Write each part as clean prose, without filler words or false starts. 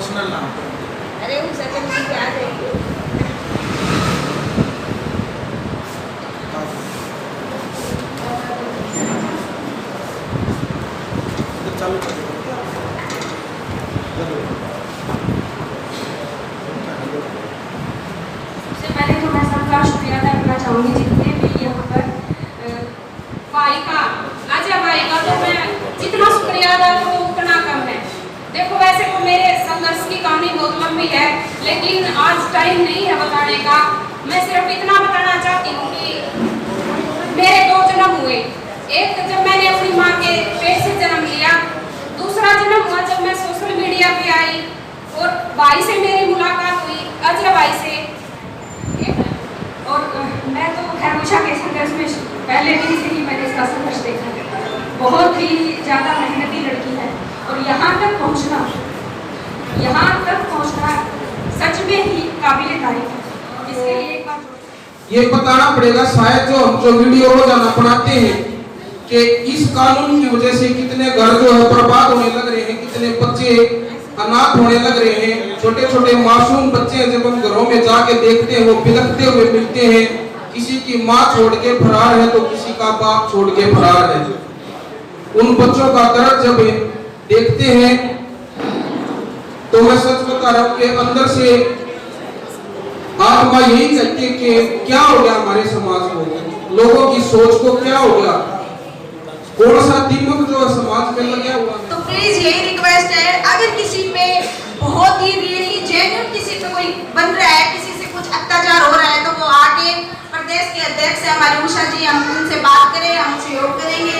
Emotional ना हो। अरे उन सजन जी के आ जाएंगे। चालू कर दो। सबसे पहले तो मैं सबका शुक्रिया अदा करना चाहूँगी जितने भी यहाँ पर भाई का अजय भाई का, तो मैं जितना शुक्रिया अदा करूँ उतना कम है। देखो वैसे तो मेरे संघर्ष की कहानी बहुत लंबी है, लेकिन आज टाइम नहीं है बताने का। मैं सिर्फ इतना बताना चाहती हूँ कि मेरे 2 जन्म हुए। एक जब मैंने अपनी माँ के पेट से जन्म लिया, दूसरा जन्म हुआ जब मैं सोशल मीडिया पे आई और भाई से मेरी मुलाकात हुई, अजय भाई से। और मैं तो खैर के संघर्ष में पहले दिन से ही मैंने इसका संघर्ष देखा है। बहुत ही ज़्यादा मेहनती लड़की है और यहाँ तक पहुँचना सच में ही काबिले तारीफ है। इसके लिए एक बार ये बताना पड़ेगा शायद जो वीडियो रोजाना बनाते हैं कि इस कानून की वजह से कितने घर जो है बर्बाद होने लग रहे हैं, कितने बच्चे अनाथ होने लग रहे हैं। छोटे छोटे मासूम बच्चे जब हम घरों में जाके देखते हैं वो बिलखते हुए मिलते हैं। किसी की माँ छोड़ के फरार है तो किसी का बाप छोड़ के फरार है। उन बच्चों का दर्द जब देखते हैं तो मैं सच बता रहा हूँ कि अंदर से आत्मा यही कहती है कि क्या हो गया हमारे समाज को, लोगों की सोच को क्या हो गया, कौन सा दिमाग जो समाज में लगा हुआ है। तो प्लीज यही रिक्वेस्ट है, अगर किसी पे बहुत ही रियली जेन्युइन किसी पे कोई बन रहा है, किसी से कुछ अत्याचार हो रहा है, तो वो आके प्रदेश के अध्यक्ष है हमारे उषा जी, हम उनसे बात करें, हम सहयोग करेंगे।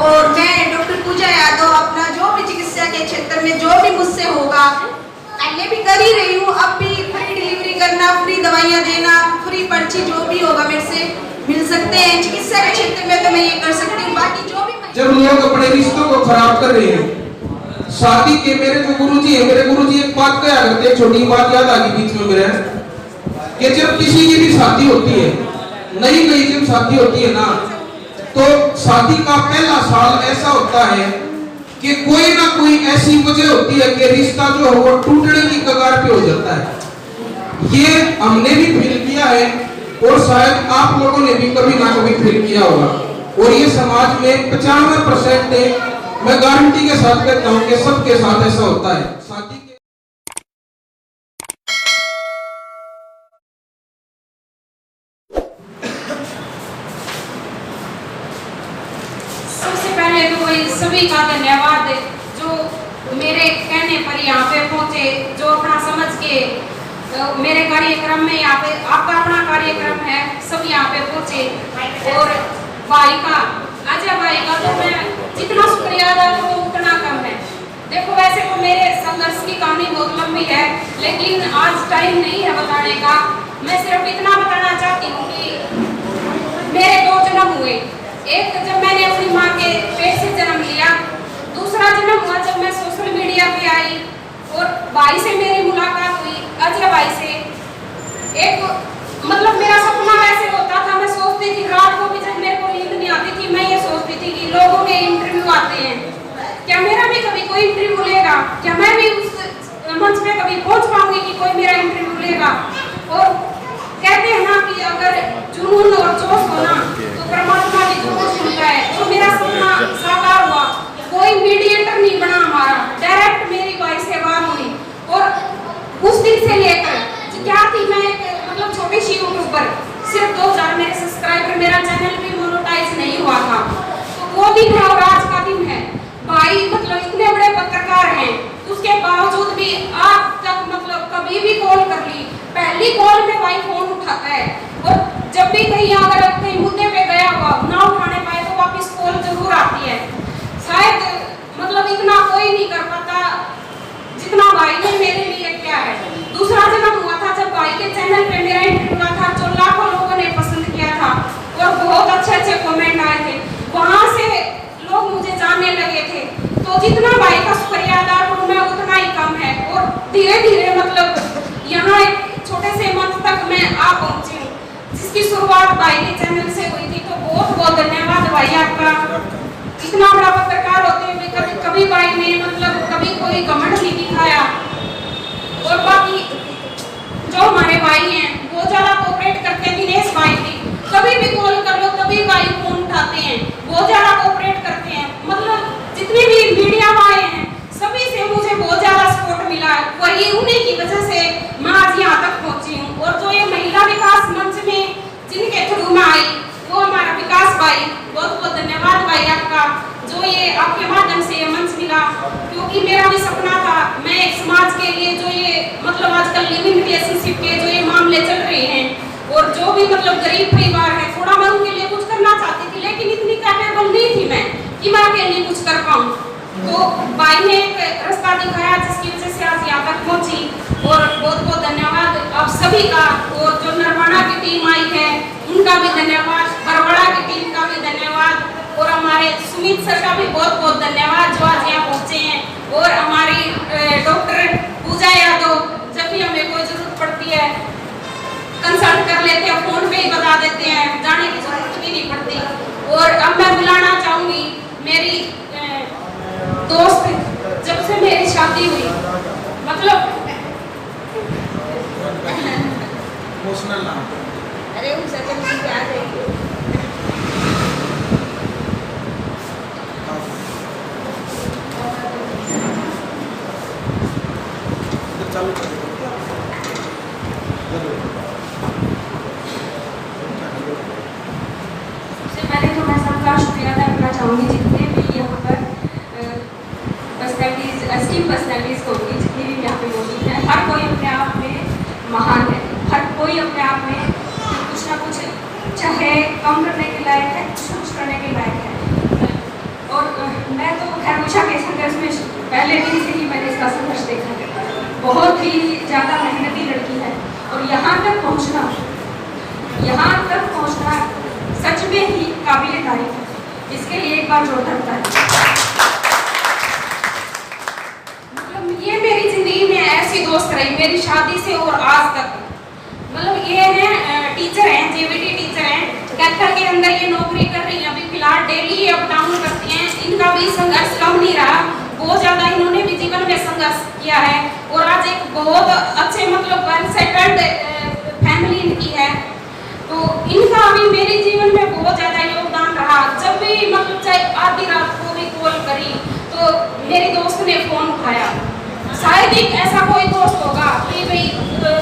और मैं डॉक्टर पूजा यादव अपना जो भी चिकित्सा के क्षेत्र में जो भी मुझसे होगा, पहले भी कर ही रही हूँ, अब भी फ्री डिलीवरी करना, फ्री दवाइयाँ देना, फ्री पर्ची जो भी होगा मेरे से मिल सकते हैं। चिकित्सा के क्षेत्र में तो मैं ये कर सकती हूँ, बाकी जो भी जब लोग अपने रिश्तों को खराब कर रहे हैं, शादी के मेरे जो गुरुजी है, मेरे गुरुजी एक बात कहा करते हैं, छोटी बात याद आ गई बीच में मेरे, कि जब किसी की भी शादी होती है, नई नई जब शादी होती है ना, तो शादी का पहला साल ऐसा होता है कि कोई ना कोई ऐसी वजह होती है कि रिश्ता जो है वो टूटने की कगार पे हो जाता है। ये हमने भी फील किया है और शायद आप लोगों ने भी कभी ना कभी फील किया होगा। और ये समाज में 95% है, मैं गारंटी के साथ कहता हूँ कि सबके साथ ऐसा होता है। शादी सबसे पहले तो सभी का धन्यवाद जो मेरे कहने पर यहाँ पे पहुँचे, जो अपना समझ के मेरे कार्यक्रम में यहाँ पे आपका अपना कार्यक्रम है, सब यहाँ पे पहुँचे। और भाई का अजय भाई का तो मैं जितना शुक्रिया अदा करूँ उतना कम है। देखो वैसे तो मेरे संघर्ष की कहानी बहुत लंबी है, लेकिन आज टाइम नहीं है बताने का। मैं सिर्फ इतना बताना चाहती हूँ कि मेरे 2 जन्म हुए। एक जब मैंने अपनी माँ के पेट से जन्म लिया, दूसरा जन्म हुआ जब मैं सोशल मीडिया पे आई और भाई से मेरी मुलाकात हुई, अजय भाई से। एक मतलब मेरा सपना वैसे होता था, मैं सोचती थी रात को भी जब मेरे को नींद नहीं आती थी, मैं ये सोचती थी कि लोगों के इंटरव्यू आते हैं, क्या मेरा भी कभी कोई इंटरव्यू लेगा, क्या मैं भी उस मंच पे कभी पहुंच पाऊंगी कि कोई मेरा इंटरव्यू लेगा। और कहते हैं ना कि अगर जुनून और जोश होना तो परमात्मा भी जरूर सुनता है। तो मेरा सपना साकार हुआ, कोई मीडिएटर नहीं बना हमारा, डायरेक्ट मेरी भाई से बात हुई। और उस दिन से लेकर क्या थी, मैं मतलब छोटी सी यूट्यूबर, सिर्फ 2000 मेरे सब्सक्राइबर, मेरा चैनल भी मोनेटाइज नहीं हुआ था। तो वो दिन है और आज का दिन है। भाई मतलब इतने बड़े पत्रकार हैं, उसके बावजूद भी आज तक मतलब कभी भी कॉल कर ली, पहली कॉल में भाई फोन उठाता है। और जब भी कहीं अगर कहीं मुद्दे पे गया हुआ ना उठाने पाए तो वापस कॉल जरूर आती है। शायद मतलब इतना कोई नहीं कर पाता जितना भाई ने मेरे लिए किया है। दूसरा जन्म हुआ था जब भाई के चैनल पे मेरा इंटरव्यू था, जो लाखों लोगों ने पसंद किया था और बहुत अच्छे अच्छे कमेंट आए थे, वहां से लोग मुझे जानने लगे थे। तो जितना भाई का शुक्रिया अदा करूं मैं उतना ही कम है। और धीरे धीरे मतलब यहाँ एक छोटे से मंच तक मैं आ पहुंची हूँ, जिसकी शुरुआत भाई के चैनल से हुई थी। तो बहुत बहुत धन्यवाद भाई आपका। इतना बड़ा पत्रकार होते हुए कभी भाई ने मतलब कभी कोई कमेंट नहीं दिखाया। और बाकी जो हमारे भाई हैं वो ज़्यादा कोऑपरेट करते हैं। दिनेश भाई भी कभी भी कॉल कर लो तभी भाई फोन उठाते हैं, बहुत ज़्यादा कोऑपरेट करते हैं। मतलब जितने भी मीडिया वाले हैं सभी से मुझे बहुत ज़्यादा सपोर्ट मिला, वही उन्हीं की वजह से मैं आज यहाँ तक पहुँची हूँ। और जो ये महिला विकास मंच में जिनके थ्रू में आई वो हमारा विकास भाई, बहुत बहुत धन्यवाद भाई आपका, जो ये आपके माध्यम से ये मंच मिला। क्योंकि मेरा भी सपना था मैं एक समाज के लिए जो ये मतलब आजकल लिविंग रिलेशनशिप के जो ये मामले चल रहे हैं और जो भी मतलब गरीब परिवार है, थोड़ा मैं उनके लिए कुछ करना चाहती थी, लेकिन इतनी कैपेबल नहीं थी मैं कि मैं अकेले कुछ कर पाऊँ। तो भाई ने एक रास्ता दिखाया जिसकी वजह से आज यहाँ तक पहुँची। और बहुत बहुत धन्यवाद आप सभी का। और जो नरवाना की टीम आई है उनका भी धन्यवाद, बरवाड़ा की टीम का भी धन्यवाद, और हमारे सुमित सर का भी बहुत बहुत धन्यवाद जो आज यहाँ पहुँचे हैं। और हमारी डॉक्टर पूजा यादव, जब भी हमें कोई जरूरत पड़ती है कंसल्ट कर लेते हैं, फोन पे ही बता देते हैं, जाने की जरूरत भी नहीं पड़ती। और अब मैं बुलाना चाहूँगी मेरी दोस्त, जब से मेरी शादी हुई मतलब इमोशनल ना अरे उन सेकंड में आ जाएगी। चालू कर दो। सबसे पहले तो मैं सबका शुक्रिया अदा करना चाहूँगी जितने भी यहाँ पर पर्सनैलिटीज, एस्टीम पर्सनैलिटीज होंगी, जितनी भी यहाँ पे मौजूद हैं। हर कोई अपने आप में महान है, हर कोई अपने आप में कुछ ना कुछ चाहे कम करने के लायक है, कुछ ना कुछ करने के लायक है। और मैं तो खैरूशा के संघर्ष में पहले दिन से ही मैंने इसका संघर्ष देखा है। बहुत ही ज़्यादा मेहनती लड़की है और यहाँ तक पहुँचना सच में ही काबिल तारीफ है। इसके लिए एक बार जोरदार तारीफ। मतलब ये मेरी जिंदगी में ऐसी दोस्त रही मेरी शादी से और आज तक। मतलब ये हैं टीचर हैं, जेबीटी टीचर हैं, कैथल के अंदर ये नौकरी कर रही हैं अभी फिलहाल, डेली अप डाउन करती हैं। इनका भी संघर्ष कम नहीं रहा, बहुत ज़्यादा इन्होंने भी जीवन में संघर्ष किया है और आज एक बहुत अच्छे मतलब वेल सेटल्ड फैमिली इनकी है। तो इनका भी मेरे जीवन में बहुत ज़्यादा योगदान रहा। जब भी मतलब चाहे आधी रात को भी कॉल करी तो मेरी दोस्त ने फ़ोन उठाया। शायद एक ऐसा कोई दोस्त होगा कि भाई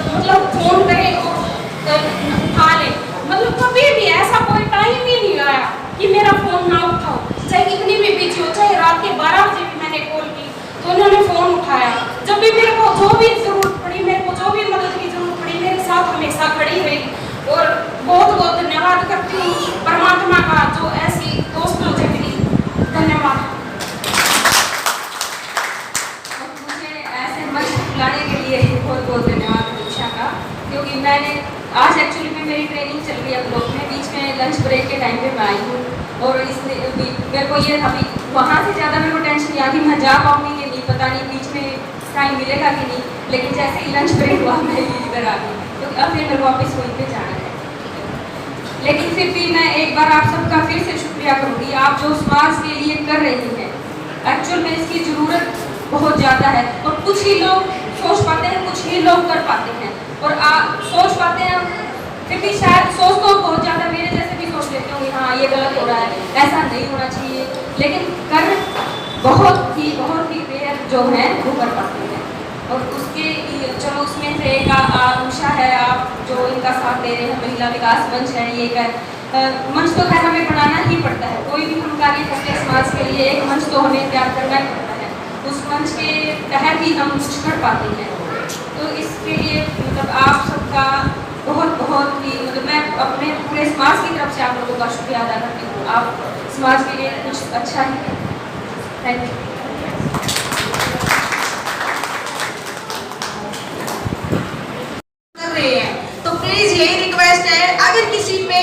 मतलब फ़ोन करे उठा ले, मतलब कभी भी ऐसा कोई टाइम ही नहीं आया कि मेरा फ़ोन ना उठाओ, चाहे कितनी भी बिजी हो, चाहे रात के 12 बजे भी मैंने कॉल की तो उन्होंने फ़ोन उठाया। जब भी मेरे को जो भी ज़रूरत पड़ी, मेरे को जो भी मदद की ज़रूरत पड़ी, मेरे साथ हमेशा खड़ी रही। और बहुत बहुत धन्यवाद करती हूँ परमात्मा का जो ऐसी दोस्त मुझे मिली। धन्यवाद। मुझे ऐसे मंच बुलाने के लिए बहुत बहुत धन्यवाद उषा का, क्योंकि मैंने आज एक्चुअली में मेरी ट्रेनिंग चल रही है ब्लॉक में, बीच में लंच ब्रेक के टाइम पे मैं आई हूँ और इसने मेरे को ये अभी वहाँ से ज़्यादा मेरे को टेंशन नहीं आ कि मैं जा पाऊँगी कि नहीं, पता नहीं बीच में टाइम मिलेगा कि नहीं। लेकिन जैसे ही लंच ब्रेक हुआ मैं इधर आ गई, क्योंकि अब फिर मेरे को वापस वहीं पे जाना है। लेकिन फिर भी मैं एक बार आप सबका फिर से शुक्रिया करूँगी, आप जो समाज के लिए कर रही हैं। एक्चुअल में इसकी ज़रूरत बहुत ज़्यादा है और कुछ ही लोग सोच पाते हैं, कुछ ही लोग कर पाते हैं। और आप सोच पाते हैं फिर भी शायद सोच तो बहुत ज़्यादा मेरे जैसे भी सोच लेते होंगे हाँ ये गलत हो रहा है, ऐसा नहीं होना चाहिए, लेकिन कर बहुत ही रेयर जो है वो कर पाते हैं। और उसके चलो उसमें से एक उषा है, आप जो इनका साथ दे रहे हैं, महिला विकास मंच है, ये एक मंच तो खैर हमें बनाना ही पड़ता है। कोई भी हम कार्य करते हैं समाज के लिए एक मंच तो हमें तैयार करना ही पड़ता है, उस मंच के तहत ही हम कुछ कर पाते हैं। तो इसके लिए मतलब आप सबका बहुत बहुत ही मतलब मैं अपने पूरे समाज की तरफ से आप लोगों का शुक्रिया अदा करती हूँ। आप समाज के लिए कुछ अच्छा ही करें। Thank you. तो प्लीज यही रिक्वेस्ट है, अगर किसी पे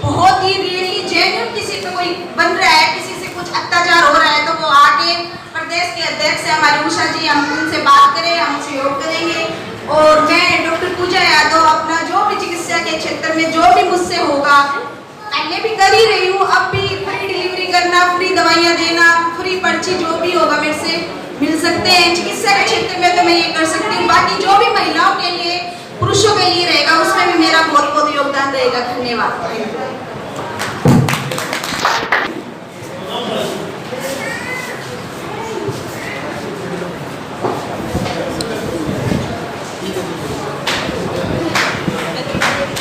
बहुत ही रियली जेन्युइन किसी पे कोई बन रहा है, किसी से कुछ अत्याचार हो रहा है, तो वो आके प्रदेश के अध्यक्ष है हमारे उषा जी, हम उनसे बात करें, हम सहयोग करेंगे। और मैं डॉक्टर पूजा यादव अपना जो भी चिकित्सा के क्षेत्र में जो भी मुझसे होगा, पहले भी कर ही रही हूँ, अब भी फ्री डिलीवरी करना, फ्री दवाइयाँ देना, फ्री पर्ची जो भी होगा मेरे से मिल सकते हैं। चिकित्सा के क्षेत्र में तो मैं ये कर सकती हूँ, बाकी जो भी महिलाओं के लिए पुरुषों के लिए रहेगा उसमें भी मेरा बहुत बहुत योगदान रहेगा। धन्यवाद।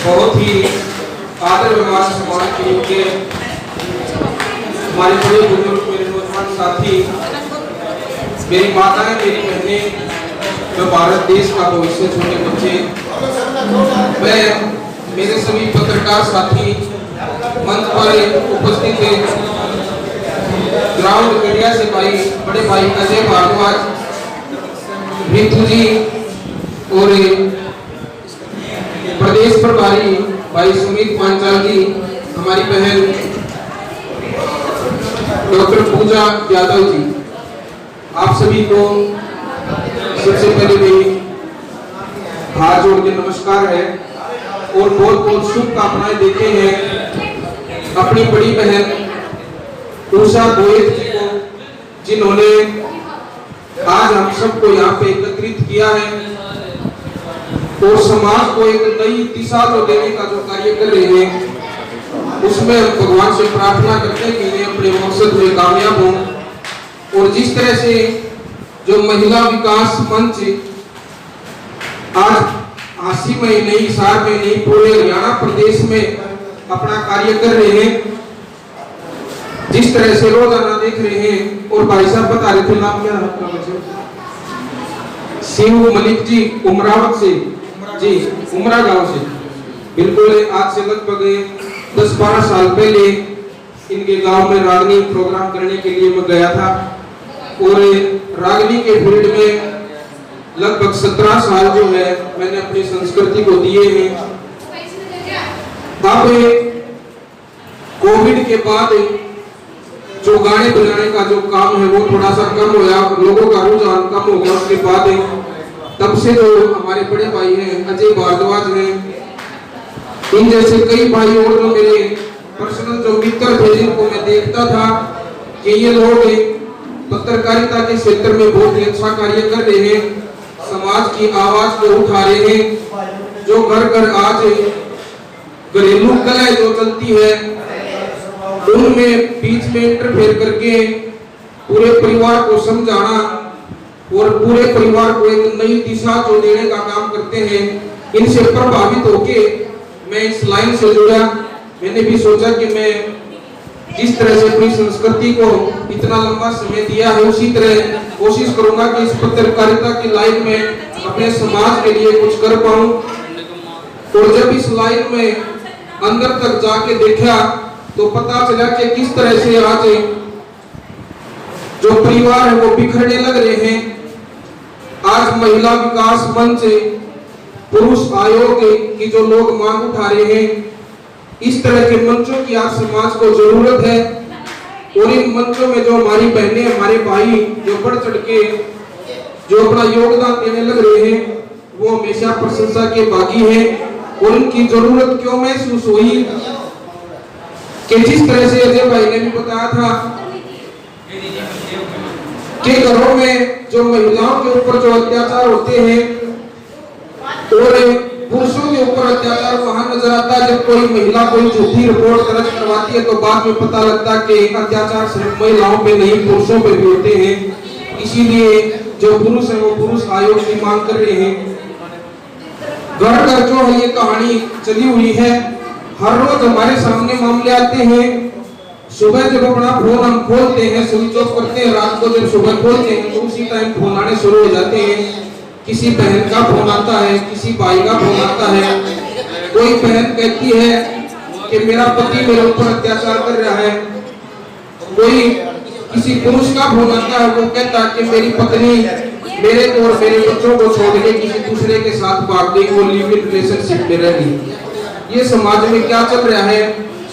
बहुत ही आदर व्यवहार सम्मान के योग्य हमारे बड़े बुजुर्ग, मेरे नौजवान साथी, मेरी माताएं, मेरी बहनें, जो भारत देश का भविष्य, छोटे बच्चे, मैं, मेरे सभी पत्रकार साथी, मंच पर उपस्थित हैं, ग्राउंड मीडिया से भाई, बड़े भाई अजय भारद्वाज, रितु जी और प्रदेश प्रभारी भाई सुमित पांचाल जी, हमारी बहन डॉक्टर पूजा यादव जी, आप सभी को सबसे पहले भी हाथ जोड़ के नमस्कार है और बहुत बहुत शुभकामनाएं देते हैं अपनी बड़ी बहन उषा गोयल जी को, जिन्होंने आज हम सबको यहाँ पे एकत्रित किया है और समाज को एक नई दिशा जो देने का जो कार्य कर रहे हैं, उसमें हम भगवान से प्रार्थना करते हैं कि ये अपने मकसद में कामयाब हों। और जिस तरह से जो महिला विकास मंच आज हांसी में नहीं, हिसार में नहीं, पूरे हरियाणा प्रदेश में अपना कार्य कर रहे हैं, जिस तरह से रोजाना देख रहे हैं। और भाई साहब बता रहे थे, नाम क्या है आपका? शिव मलिक जी, उमरावत से जी, उमरा गांव से। बिल्कुल आज से लगभग 10-12 साल पहले इनके गांव में रागनी प्रोग्राम करने के लिए मैं गया था और रागनी के फील्ड में लगभग 17 साल जो है मैंने अपनी संस्कृति को दिए हैं। अब कोविड के बाद जो गाने बजाने का जो काम है वो थोड़ा सा कम होया, लोगों का रुझान कम हो गया। उसके बाद तब से जो हमारे बड़े भाई हैं अजय भारद्वाज हैं, इन जैसे कई भाई और जो मेरे पर्सनल जो मित्र थे, जिनको मैं देखता था कि ये लोग पत्रकारिता के क्षेत्र में बहुत ही अच्छा कार्य कर रहे हैं, समाज की आवाज को उठा रहे हैं। जो घर घर आज घरेलू कलह जो चलती है उनमें बीच में इंटरफेयर करके पूरे परिवार को समझाना और पूरे परिवार को एक नई दिशा जो देने का काम करते हैं, इनसे प्रभावित होके मैं इस लाइन से जुड़ा। मैंने भी सोचा कि मैं जिस तरह से अपनी संस्कृति को इतना लंबा समय दिया है, उसी तरह कोशिश करूंगा कि इस पत्रकारिता की लाइन में अपने समाज के लिए कुछ कर पाऊं। और जब इस लाइन में अंदर तक जाके देखा तो पता चला कि किस तरह से आज जो परिवार है वो बिखरने लग रहे हैं। आज महिला विकास मंच, पुरुष आयोग की जो लोग मांग उठा रहे हैं, इस तरह के मंचों की आज समाज को जरूरत है। और इन मंचों में जो हमारी बहनें, हमारे भाई जो बढ़ चढ़ के जो अपना योगदान देने लग रहे हैं, वो हमेशा प्रशंसा के भागी हैं। और उनकी जरूरत क्यों महसूस हुई कि जिस तरह से अजय भाई ने भी बताया था कि घरों में जो महिलाओं के ऊपर जो अत्याचार होते हैं और पुरुषों के ऊपर अत्याचार वहां नजर आता है जब कोई महिला कोई झूठी रिपोर्ट दर्ज करवाती है, तो बाद में पता लगता है कि अत्याचार सिर्फ महिलाओं पे नहीं पुरुषों पे भी होते हैं। इसीलिए जो पुरुष है वो पुरुष आयोग की मांग कर रहे हैं। घर घर जो है ये कहानी चली हुई है, हर रोज हमारे सामने मामले आते हैं। सुबह जब अपना फोन हम खोलते हैं, स्विच ऑफ करते हैं, रात को जब सुबह खोलते हैं तो उसी टाइम फोन आने शुरू हो जाते हैं। किसी बहन का फोन आता है, किसी भाई का फोन आता है। कोई बहन कहती है कि मेरा पति मेरे ऊपर अत्याचार कर रहा है। कोई किसी पुरुष का फोन आता है, वो कहता है कि मेरी पत्नी मेरे को और मेरे बच्चों को छोड़ के किसी दूसरे के साथ भाग गई, वो लिव इन रिलेशनशिप में रह गई। ये समाज में क्या चल रहा है,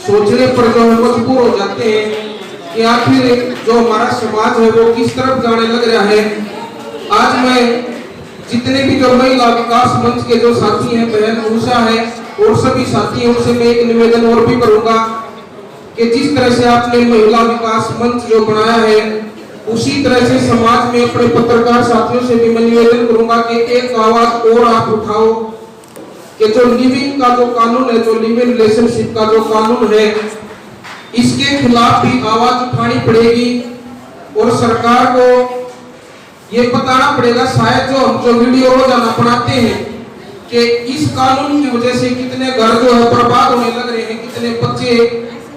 सोचने पर जो हम मजबूर हो जाते हैं कि आखिर जो हमारा समाज है वो किस तरफ जाने लग रहा है। आज मैं जितने भी जो महिला विकास मंच के जो साथी हैं, बहन उषा है और सभी साथी हैं, उनसे मैं एक निवेदन और भी करूंगा कि जिस तरह से आपने महिला विकास मंच जो बनाया है उसी तरह से समाज में अपने पत्रकार साथियों से भी मैं निवेदन करूंगा कि एक आवाज और आप उठाओ कि जो लिविंग का जो कानून है, जो लिव इन रिलेशनशिप का जो कानून है, इसके खिलाफ भी आवाज उठानी पड़ेगी और सरकार को ये बताना पड़ेगा। शायद जो वीडियो रोजाना बनाते हैं कि इस कानून की वजह से कितने घर जो है बर्बाद होने लग रहे हैं, कितने बच्चे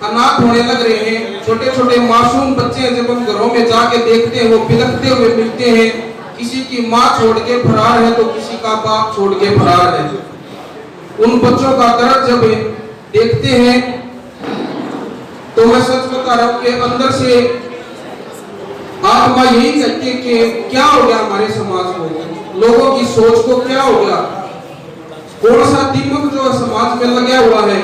अनाथ होने लग रहे हैं, छोटे छोटे मासूम बच्चे जब हम घरों में जाके देखते हैं वो बिलखते हुए मिलते हैं, किसी की माँ छोड़ के फरार है तो किसी का बाप छोड़ के फरार है। उन बच्चों का दर्द जब देखते हैं तो मैं सच बता रहा हूं कि अंदर से आत्मा यही कहती है कि क्या हो गया हमारे समाज को, लोगों की सोच को क्या हो गया, कौन सा दीमक जो समाज में लगा हुआ है।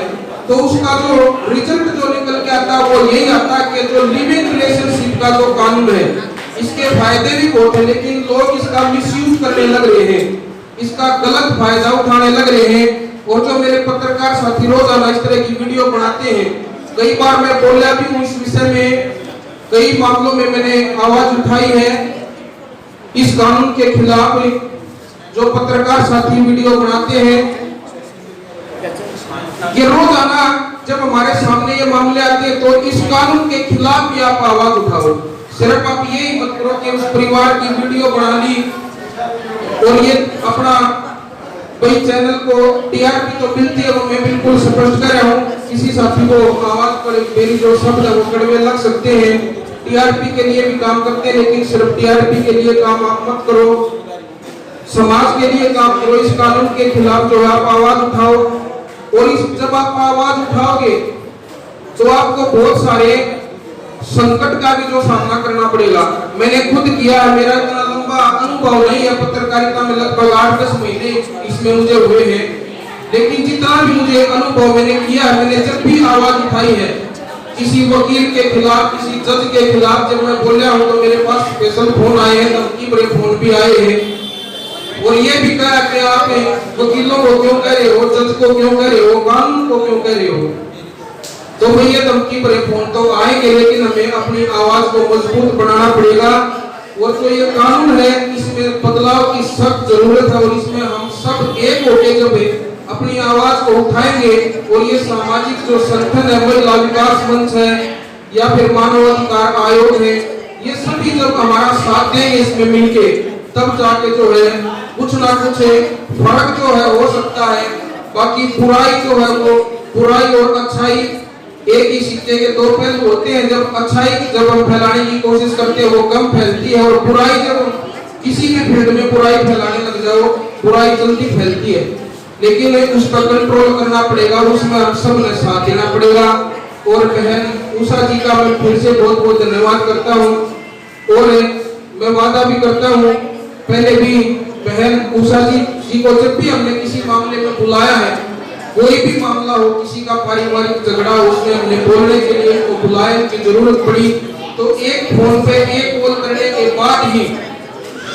तो उसका जो रिजल्ट जो निकल के आता है वो यही आता है कि जो लिविंग रिलेशनशिप का जो कानून है इसके फायदे भी बहुत है, लेकिन लोग इसका मिसयूज करने लग रहे हैं, इसका गलत फायदा उठाने लग रहे हैं। और जो मेरे पत्रकार साथी रोजाना इस तरह की वीडियो बनाते हैं, कई बार मैं बोला भी हूँ इस विषय में, कई मामलों में मैंने आवाज उठाई है इस कानून के खिलाफ। जो पत्रकार साथी वीडियो बनाते हैं ये रोजाना जब हमारे सामने ये मामले आते हैं तो इस कानून के खिलाफ भी आप आवाज उठाओ। सिर्फ आप यही मत करो कि उस परिवार की वीडियो बना ली और ये अपना कोई चैनल को टीआरपी तो मिलती है, वो मैं बिल्कुल स्पष्ट कर रहा हूँ। किसी साथी को आवाज पर मेरी जो शब्द है वो कड़वे लग सकते हैं, टीआरपी के लिए भी काम करते हैं, लेकिन सिर्फ टीआरपी के लिए काम आप मत करो, समाज के लिए काम करो। इस कानून के खिलाफ जो है आप आवाज उठाओ और इस जब आप आवाज उठाओगे तो आपको बहुत सारे संकट का भी जो सामना करना पड़ेगा। मैंने खुद किया है, मेरा इतना लंबा अनुभव नहीं है पत्रकारिता में, लगभग 8-10 महीने इसमें मुझे हुए हैं, लेकिन जितना भी मुझे अनुभव मैंने किया है, मैंने जब भी आवाज उठाई है किसी वकील के खिलाफ, किसी जज के खिलाफ, जब मैं बोल रहा हूँ तो मेरे पास स्पेशल फोन आए हैं, धमकी भरे फोन भी आए हैं और ये भी कहा कि आप वकीलों को क्यों कह रहे हो, जज को क्यों कह रहे हो, कानून को क्यों कह रहे हो। तो भैया धमकी भरे फोन तो आएंगे, लेकिन हमें अपनी आवाज को मजबूत बनाना पड़ेगा। और जो ये कानून है इसमें बदलाव की सख्त जरूरत है और इसमें हम सब एक होकर जब अपनी आवाज को उठाएंगे और ये सामाजिक जो संगठन है, महिला विकास मंच है या फिर मानवाधिकार आयोग है, ये सभी जब हमारा साथ देंगे इसमें मिलके, तब जाके जो है कुछ ना कुछ फर्क जो है हो सकता है। बाकी बुराई जो है वो, बुराई और अच्छाई एक ही सिक्के के दो पहलू होते हैं। जब अच्छाई जब हम फैलाने की कोशिश करते हैं वो कम फैलती है, और बुराई जब किसी भी फील्ड में बुराई फैलाने लग जाओ, बुराई जल्दी फैलती है। लेकिन उस पर कंट्रोल करना पड़ेगा, उसमें हम सब ने साथ देना पड़ेगा। और बहन उषा जी का मैं फिर से बहुत बहुत धन्यवाद करता हूँ और मैं वादा भी करता हूँ, पहले भी बहन उषा जी को जब भी हमने किसी मामले में बुलाया है, कोई भी मामला हो, किसी का पारिवारिक झगड़ा हो, उसमें हमने बोलने के लिए उनको बुलाया की जरूरत पड़ी तो एक फोन पे एक कॉल करने के बाद ही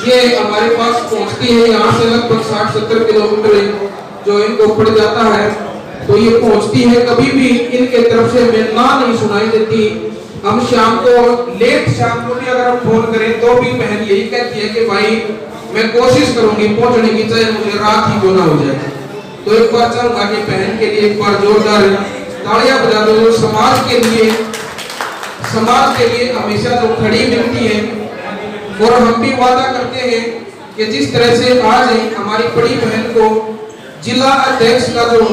ये हमारे पास पहुंचती है। यहाँ से लगभग 60-70 किलोमीटर जो इनको पड़ जाता है तो ये पहुंचती है। कभी भी इनके तरफ से मैं ना नहीं सुनाई देती। हम शाम को लेट शाम को भी अगर हम फोन करें तो भी बहन यही कहती है कि भाई मैं कोशिश करूंगी पहुंचने की, चाहे मुझे रात ही क्यों ना हो जाए। तो एक बार चाहूंगा कि बहन के लिए एक बार जोरदार तालियां बजा दो, जो समाज के लिए हमेशा जो खड़ी मिलती है। और हम भी वादा करते हैं कि जिस तरह से आज हमारी बड़ी बहन को जिला अध्यक्ष का जो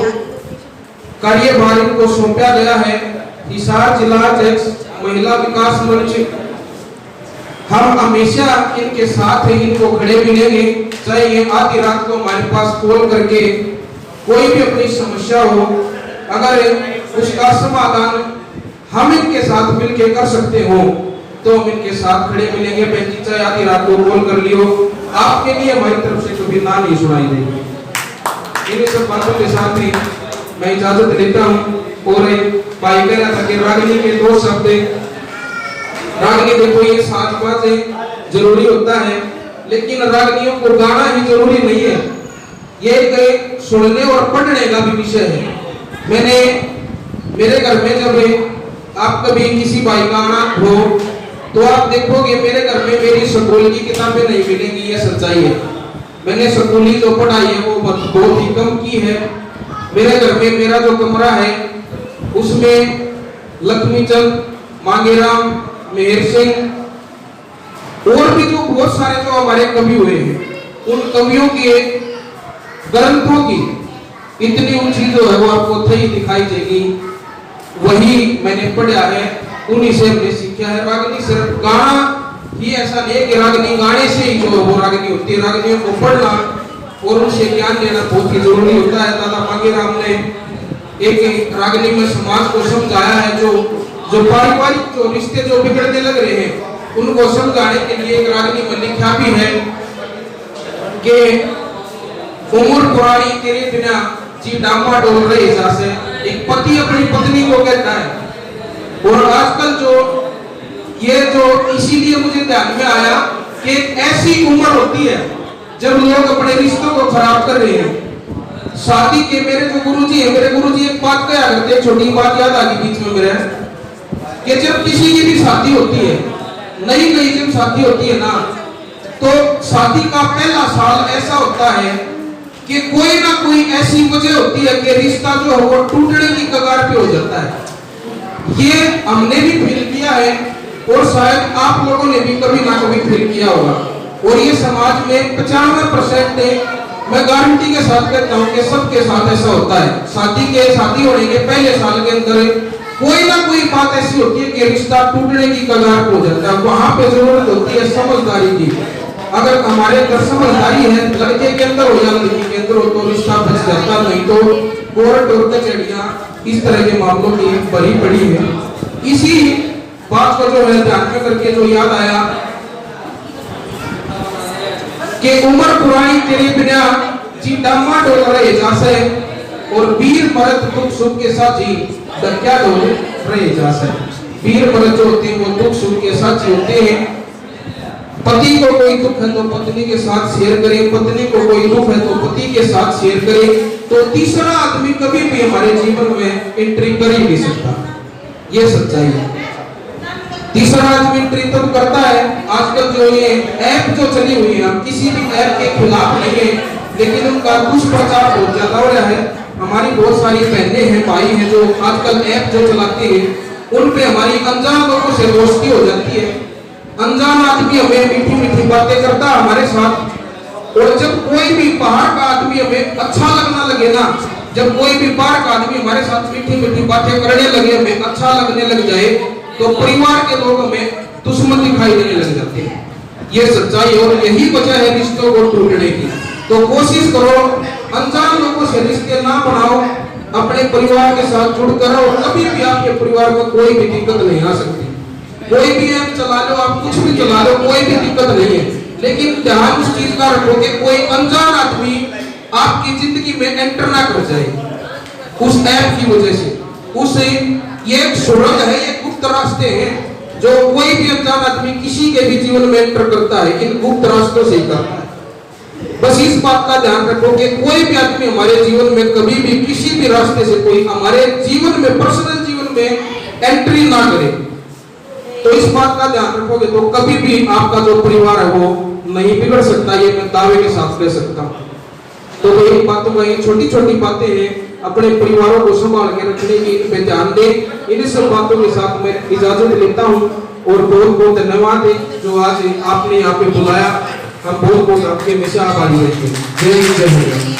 कार्यभार इनको सौंपा गया है, हिसार जिला अध्यक्ष महिला विकास मंच, हम हमेशा इनके साथ हैं, इनको खड़े मिलेंगे। चाहे ये आधी रात को हमारे पास कॉल करके कोई भी अपनी समस्या हो, अगर उसका समाधान हम इनके साथ मिलके कर सकते हो तो हम इनके साथ खड़े मिलेंगे। बहन जी चाहे आधी रात को कॉल कर लियो, आपके लिए हमारी तरफ से कभी ना नहीं सुनाई देगी। इन सब बातों के साथ ही मैं इजाजत लेता हूँ। और भाई कह रहा था कि रागिनी के 2 शब्द, रागिनी देखो ये साज जरूरी होता है, लेकिन रागिनियों को गाना ही जरूरी नहीं है, ये सुनने और पढ़ने का भी विषय है। मैंने मेरे घर में जब आप कभी किसी भाई का अनाथ हो तो आप देखोगे मेरे घर में मेरी स्कूल की किताबें नहीं मिलेंगी, ये सच्चाई है। मैंने स्कूली जो पढ़ाई है वो बहुत ही कम की है। मेरे घर में मेरा जो कमरा है उसमें लक्ष्मीचंद, मांगेराम, मेहर सिंह और भी जो बहुत सारे जो हमारे कवि हुए हैं उन कवियों के ग्रंथों की इतनी ऊंची जो है वो आपको थई दिखाई देगी। वही मैंने पढ़ा है, उन्हीं से हमने सीखा है। रागनी सिर्फ गाना ही ऐसा नहीं है कि रागनी गाने से ही जो वो रागनी होती है। रागनियों को पढ़ना और उनसे ज्ञान लेना बहुत ही जरूरी होता है। दादा मांगेराम ने एक रागनी में समाज को समझाया है, जो पारिवारिक जो रिश्ते जो बिगड़ने लग रहे हैं उनको समझाने के लिए एक रागनी में लिखा भी है कि उम्र पुरानी तेरे बिना जी डामा डोल रहे जैसे एक पति अपनी पत्नी को कहता है। और आजकल जो इसीलिए मुझे ध्यान में आया कि ऐसी उम्र होती है जब लोग अपने रिश्तों को खराब कर रहे हैं। शादी के मेरे जो गुरुजी है, मेरे गुरुजी एक बात कहा करते, छोटी बात याद आ गई बीच में मेरे, कि जब किसी की भी शादी होती है, नई जब शादी होती है ना, तो शादी का पहला साल ऐसा होता है कि कोई ना कोई ऐसी वजह होती है कि रिश्ता जो है वो टूटने की कगार पे हो जाता है। ये हमने भी फील किया है और शायद आप लोगों ने भी कभी ना कभी फील किया होगा। और ये समाज में 95% मैं गारंटी के साथ कहता हूँ कि सबके साथ ऐसा होता है। शादी होने के पहले साल के अंदर कोई ना कोई बात ऐसी होती है कि रिश्ता टूटने की कगार पे हो जाता है। वहां पे जरूरत होती है समझदारी की। अगर हमारे अंदर समझदारी है, लड़के के अंदर हो या लड़की के अंदर हो, तो रिश्ता बच जाता, नहीं तो कोर्ट और कचहरियां इस तरह के मामलों की भरी पड़ी है। इसी बात को जो है ध्यान में करके जो याद आया कि उम्र पुरानी तेरे बिना जी डामा डोल रहे जैसे और वीर मरद दुख सुख के साथ जी क्या डोल रहे जैसे। वीर मरद जो होते हैं वो दुख सुख के साथ होते हैं। पति को कोई दुख है तो पत्नी के साथ शेयर करें, पत्नी को कोई दुख है तो पति के साथ शेयर करें। तो तीसरा आदमी कभी भी हमारे जीवन में एंट्री कर ही नहीं सकता, ये सच्चाई है। तीसरा आदमी एंट्री तब करता है, आजकल जो ये ऐप जो चली हुई है, हम किसी भी ऐप के खिलाफ नहीं है, लेकिन उनका दुष्प्रचार बहुत ज्यादा हो रहा है। हमारी बहुत सारी बहनें हैं, भाई हैं जो आजकल ऐप जो चलाते हैं, उन पे हमारी अनजान लोगों से दोस्ती हो जाती है। अनजान आदमी हमें मीठी मीठी बातें करता है हमारे साथ, और जब कोई भी बाहर का आदमी हमें अच्छा लगना लगे ना, जब कोई भी बाहर का आदमी हमारे साथ मीठी मीठी बातें करने लगे, हमें अच्छा लगने लग जाए, तो परिवार के लोग हमें दुश्मन दिखाई देने लग जाते हैं। ये सच्चाई और यही वजह है रिश्तों को टूटने की। तो कोशिश करो अनजान लोगों से रिश्ते ना बनाओ, अपने परिवार के साथ जुड़कर रहो। कभी भी आपके परिवार में कोई भी दिक्कत नहीं आ सकती। कोई भी ऐप चला लो, आप कुछ भी चला लो, कोई भी दिक्कत नहीं है, लेकिन ध्यान उस चीज का रखो कि कोई अनजान आदमी आपकी जिंदगी में एंटर ना कर जाए उस ऐप की वजह से। उसे ये एक सुरंग है, ये गुप्त रास्ते हैं जो कोई भी अनजान आदमी किसी के भी जीवन में एंटर करता है, इन गुप्त रास्तों से ही करता है। बस इस बात का ध्यान रखो कि कोई भी आदमी हमारे जीवन में कभी भी किसी भी रास्ते से कोई हमारे जीवन में, पर्सनल जीवन में एंट्री ना करे। तो इस बात का ध्यान रखोगे तो कभी भी आपका जो परिवार है वो नहीं बिगड़ सकता, ये मैं दावे के साथ कह सकता हूँ। तो एक बात तो ये छोटी छोटी बातें हैं, अपने परिवारों को संभाल के रखने की, इन पे ध्यान दें। इन सब बातों के साथ मैं इजाजत लेता हूँ और बहुत बहुत धन्यवाद है जो आज आपने यहाँ पे बुलाया। हम बहुत बहुत आपके हमेशा आभारी रहते हैं। जय हिंद, जय हिंद।